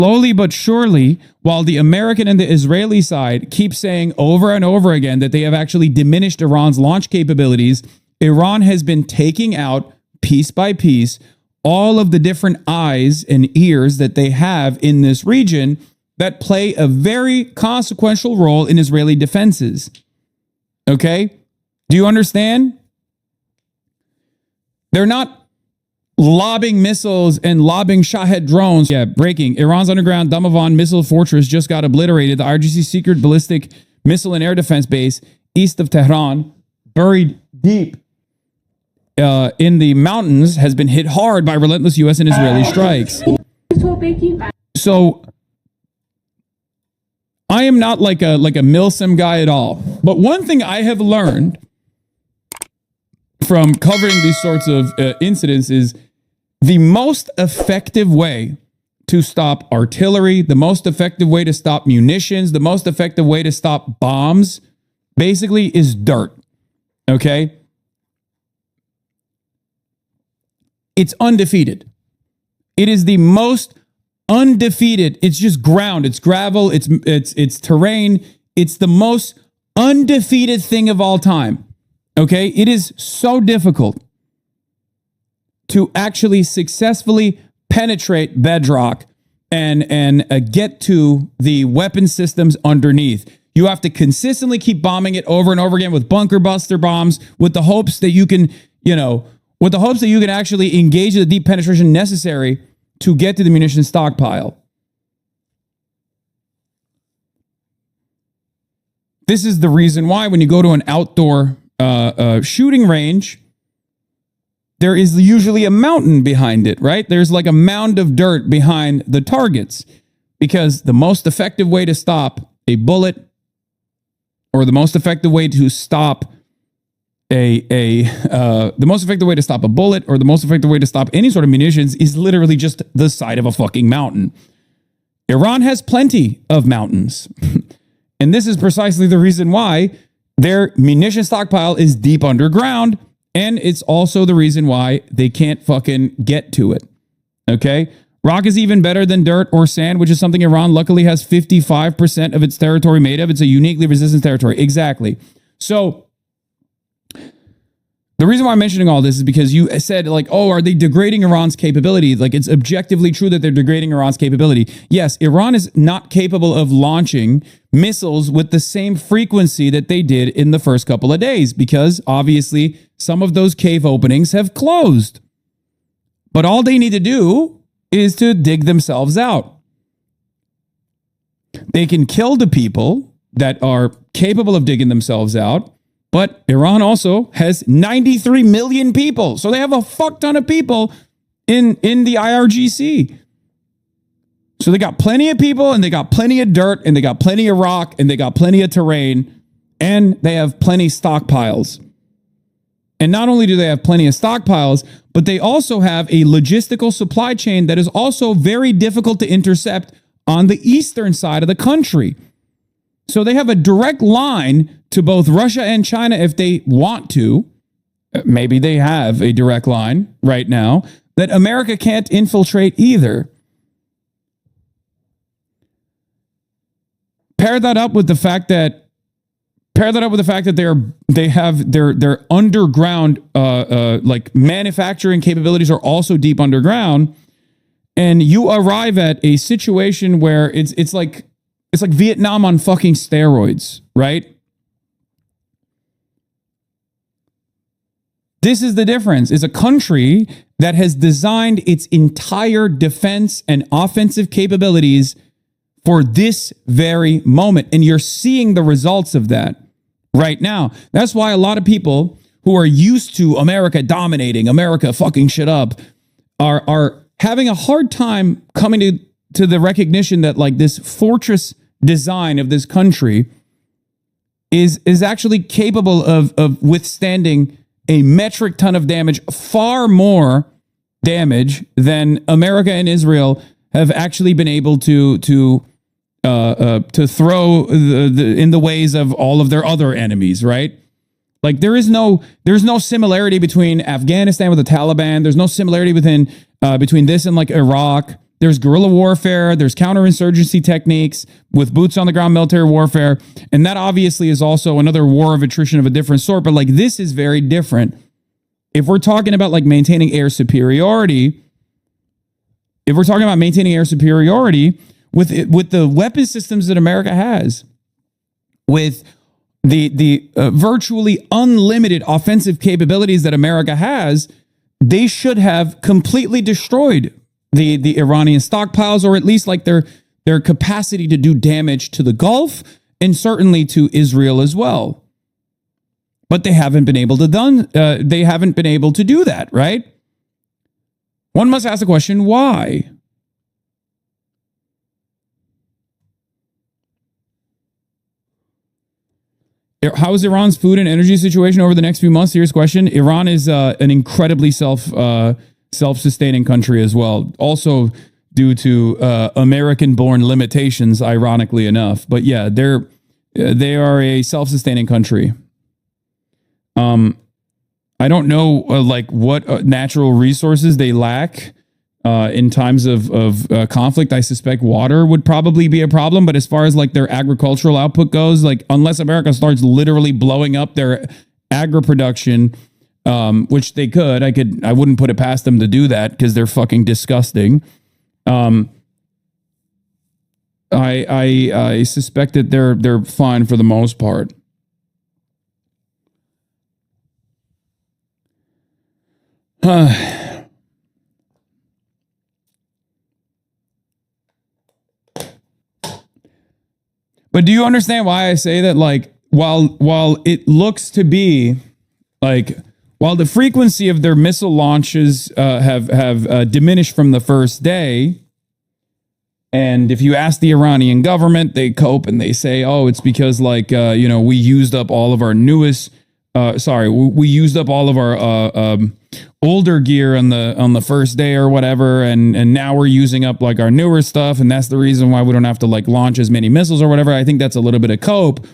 Slowly but surely, while the American and the Israeli side keep saying over and over again that they have actually diminished Iran's launch capabilities, Iran has been taking out piece by piece all of the different eyes and ears that they have in this region that play a very consequential role in Israeli defenses. Okay? Do you understand? They're not lobbing missiles and lobbing Shahed drones. Yeah, breaking. Iran's underground Damavand missile fortress just got obliterated. The IRGC secret ballistic missile and air defense base east of Tehran, buried deep in the mountains, has been hit hard by relentless U.S. and Israeli strikes. So I am not like a milsim guy at all. But one thing I have learned from covering these sorts of incidents is the most effective way to stop artillery, the most effective way to stop munitions, the most effective way to stop bombs, basically is dirt. Okay? It's undefeated. It is the most undefeated. It's just ground. It's gravel. It's terrain. It's the most undefeated thing of all time. Okay? It is so difficult to actually successfully penetrate bedrock and get to the weapon systems underneath. You have to consistently keep bombing it over and over again with bunker buster bombs with the hopes that you can, actually engage the deep penetration necessary to get to the munition stockpile. This is the reason why when you go to an outdoor shooting range, there is usually a mountain behind it, right? There's like a mound of dirt behind the targets, because the most effective way to stop a bullet, or the most effective way to stop the most effective way to stop a bullet, or the most effective way to stop any sort of munitions, is literally just the side of a fucking mountain. Iran has plenty of mountains. And this is precisely the reason why their munition stockpile is deep underground. And it's also the reason why they can't fucking get to it. Okay? Rock is even better than dirt or sand, which is something Iran luckily has 55% of its territory made of. It's a uniquely resistant territory. Exactly. So the reason why I'm mentioning all this is because you said, like, oh, are they degrading Iran's capability? Like, it's objectively true that they're degrading Iran's capability. Yes, Iran is not capable of launching missiles with the same frequency that they did in the first couple of days, because obviously some of those cave openings have closed. But all they need to do is to dig themselves out. They can kill the people that are capable of digging themselves out. But Iran also has 93 million people. So they have a fuck ton of people in the IRGC. So they got plenty of people, and they got plenty of dirt, and they got plenty of rock, and they got plenty of terrain, and they have plenty stockpiles. And not only do they have plenty of stockpiles, but they also have a logistical supply chain that is also very difficult to intercept on the eastern side of the country. So they have a direct line to both Russia and China if they want to. Maybe they have a direct line right now that America can't infiltrate either. Pair that up with the fact that their underground like manufacturing capabilities are also deep underground, and you arrive at a situation where it's like Vietnam on fucking steroids, right? This is the difference. It's a country that has designed its entire defense and offensive capabilities for this very moment. And you're seeing the results of that right now. That's why a lot of people who are used to America dominating, America fucking shit up, are having a hard time coming to the recognition that, like, this fortress design of this country is actually capable of withstanding a metric ton of damage, far more damage than America and Israel have actually been able to throw in the ways of all of their other enemies, right? Like, there's no similarity between Afghanistan with the Taliban. There's no similarity between this and like Iraq there's guerrilla warfare, there's counterinsurgency techniques with boots on the ground military warfare. And that obviously is also another war of attrition of a different sort. But like this is very different. If we're talking about like maintaining air superiority, with the weapon systems that America has, with the virtually unlimited offensive capabilities that America has, they should have completely destroyed the Iranian stockpiles, or at least like their capacity to do damage to the Gulf and certainly to Israel as well. But they haven't been able to do that, right? One must ask the question, why? How is Iran's food and energy situation over the next few months? Serious question. Iran is an incredibly self-sustaining country as well. Also due to American-born limitations, ironically enough. But yeah, they are a self-sustaining country. I don't know like what natural resources they lack in times of conflict. I suspect water would probably be a problem. But as far as like their agricultural output goes, like unless America starts literally blowing up their agri-production, which they could, I wouldn't put it past them to do that because they're fucking disgusting. I suspect that they're fine for the most part. But do you understand why I say that? Like, while it looks to be like, while the frequency of their missile launches have diminished from the first day, and if you ask the Iranian government, they cope and they say, "Oh, it's because like we used up all of our newest." We used up all of our older gear on the first day or whatever, and now we're using up like our newer stuff, and that's the reason why we don't have to like launch as many missiles or whatever. I think that's a little bit of cope,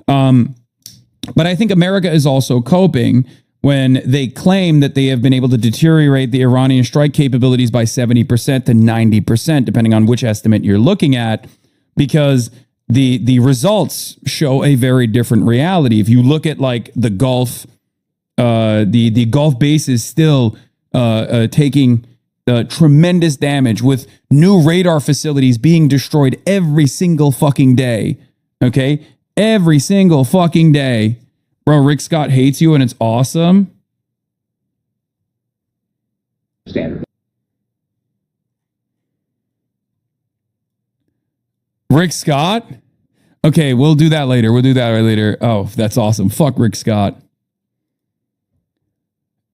but I think America is also coping when they claim that they have been able to deteriorate the Iranian strike capabilities by 70% to 90%, depending on which estimate you're looking at, because the results show a very different reality. If you look at like the Gulf, the Gulf base is still taking tremendous damage with new radar facilities being destroyed every single fucking day. Okay? Every single fucking day. Bro, Rick Scott hates you and it's awesome. Standard. Rick Scott? Okay, we'll do that later. Oh, that's awesome. Fuck Rick Scott.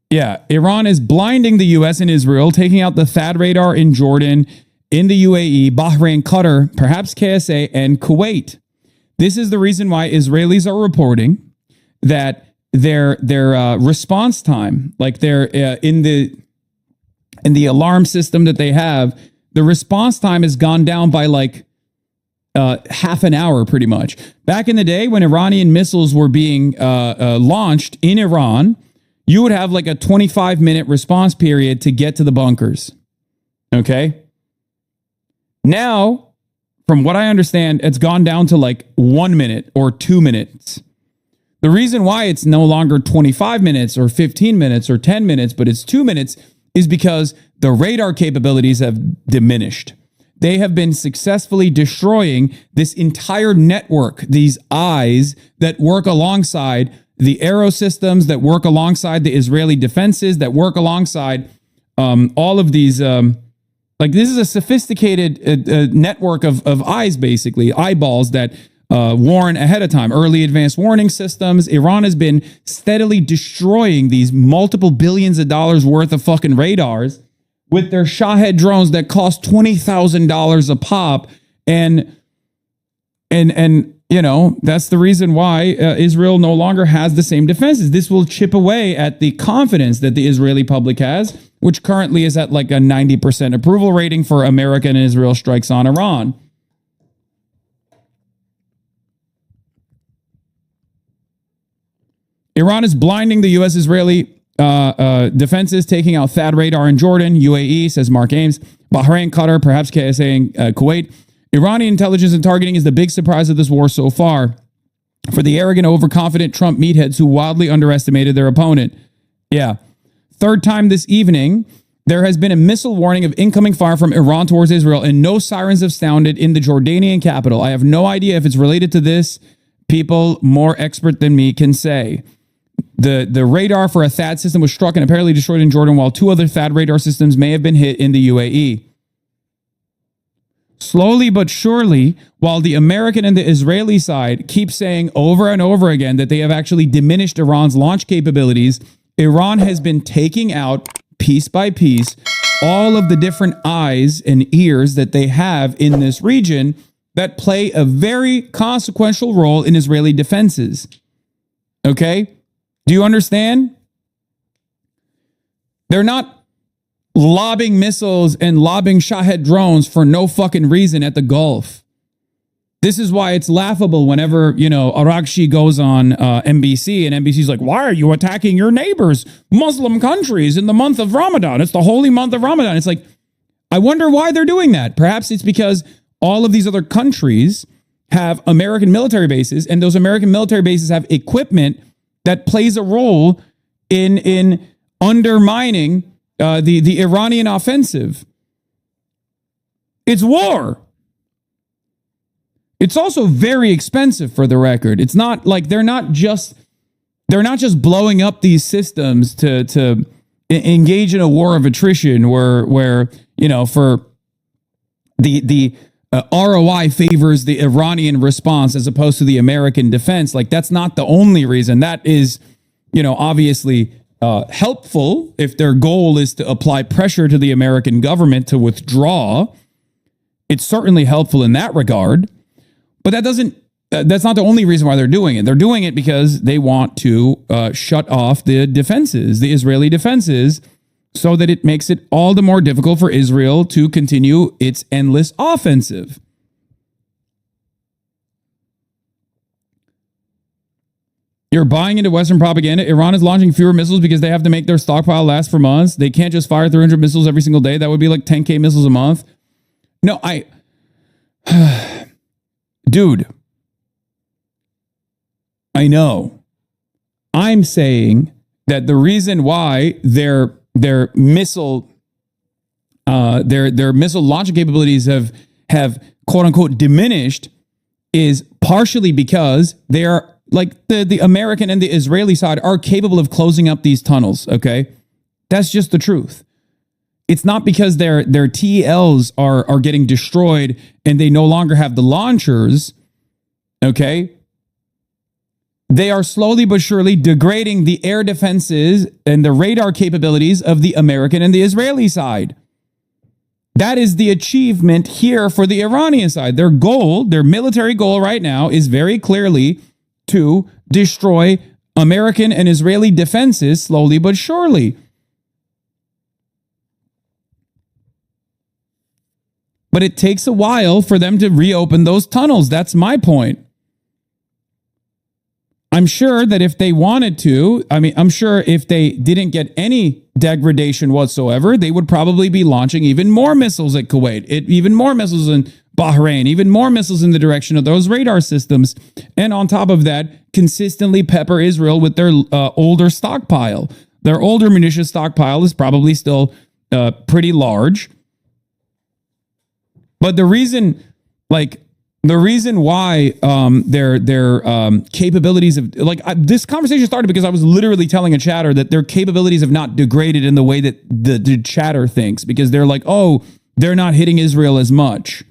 Yeah, Iran is blinding the U.S. and Israel, taking out the THAAD radar in Jordan, in the UAE, Bahrain, Qatar, perhaps KSA, and Kuwait. This is the reason why Israelis are reporting that their response time, like their in the alarm system that they have, the response time has gone down by like half an hour, pretty much. Back in the day when Iranian missiles were being launched in Iran, you would have like a 25-minute response period to get to the bunkers. Okay? Now, from what I understand, it's gone down to like 1 minute or 2 minutes. The reason why it's no longer 25 minutes or 15 minutes or 10 minutes, but it's 2 minutes, is because the radar capabilities have diminished. They have been successfully destroying this entire network, these eyes that work alongside the aero systems, that work alongside the Israeli defenses, that work alongside all of these. Like this is a sophisticated network of eyes, basically, eyeballs that warn ahead of time, early advanced warning systems. Iran has been steadily destroying these multiple billions of dollars worth of fucking radars with their Shahed drones that cost $20,000 a pop. And you know, that's the reason why Israel no longer has the same defenses. This will chip away at the confidence that the Israeli public has, which currently is at like a 90% approval rating for American and Israel strikes on Iran. Iran is blinding the U.S. Israeli defenses taking out THAAD radar in Jordan, UAE, says Mark Ames. Bahrain, Qatar, perhaps KSA in Kuwait. Iranian intelligence and targeting is the big surprise of this war so far for the arrogant, overconfident Trump meatheads who wildly underestimated their opponent. Yeah. Third time this evening, there has been a missile warning of incoming fire from Iran towards Israel, and no sirens have sounded in the Jordanian capital. I have no idea if it's related to this. People more expert than me can say. The radar for a THAAD system was struck and apparently destroyed in Jordan, while 2 other THAAD radar systems may have been hit in the UAE. Slowly but surely, while the American and the Israeli side keep saying over and over again that they have actually diminished Iran's launch capabilities, Iran has been taking out, piece by piece, all of the different eyes and ears that they have in this region that play a very consequential role in Israeli defenses. Okay? Do you understand? They're not lobbing missiles and lobbing Shahed drones for no fucking reason at the Gulf. This is why it's laughable whenever, Arakshi goes on NBC and NBC's like, why are you attacking your neighbors, Muslim countries, in the month of Ramadan? It's the holy month of Ramadan. It's like, I wonder why they're doing that. Perhaps it's because all of these other countries have American military bases, and those American military bases have equipment that plays a role in undermining the Iranian offensive. It's war. It's also very expensive, for the record. It's not like they're not just blowing up these systems to engage in a war of attrition where for the ROI favors the Iranian response as opposed to the American defense. Like, that's not the only reason. That is, obviously helpful if their goal is to apply pressure to the American government to withdraw. It's certainly helpful in that regard. But that's not the only reason why they're doing it. They're doing it because they want to shut off the defenses, the Israeli defenses, so that it makes it all the more difficult for Israel to continue its endless offensive. You're buying into Western propaganda. Iran is launching fewer missiles because they have to make their stockpile last for months. They can't just fire 300 missiles every single day. That would be like 10K missiles a month. No, dude, I know. I'm saying that the reason why their missile launching capabilities have quote unquote diminished is partially because they are like the American and the Israeli side are capable of closing up these tunnels. Okay, that's just the truth. It's not because their TLs are getting destroyed and they no longer have the launchers. Okay. They are slowly but surely degrading the air defenses and the radar capabilities of the American and the Israeli side. That is the achievement here for the Iranian side. Their goal, their military goal right now is very clearly to destroy American and Israeli defenses slowly but surely. But it takes a while for them to reopen those tunnels. That's my point. I'm sure that if they wanted to, I'm sure if they didn't get any degradation whatsoever, they would probably be launching even more missiles at Kuwait, even more missiles in Bahrain, even more missiles in the direction of those radar systems. And on top of that, consistently pepper Israel with their older stockpile. Their older munitions stockpile is probably still pretty large. But the reason why their capabilities of this conversation started because I was literally telling a chatter that their capabilities have not degraded in the way that the chatter thinks, because they're like, oh, they're not hitting Israel as much.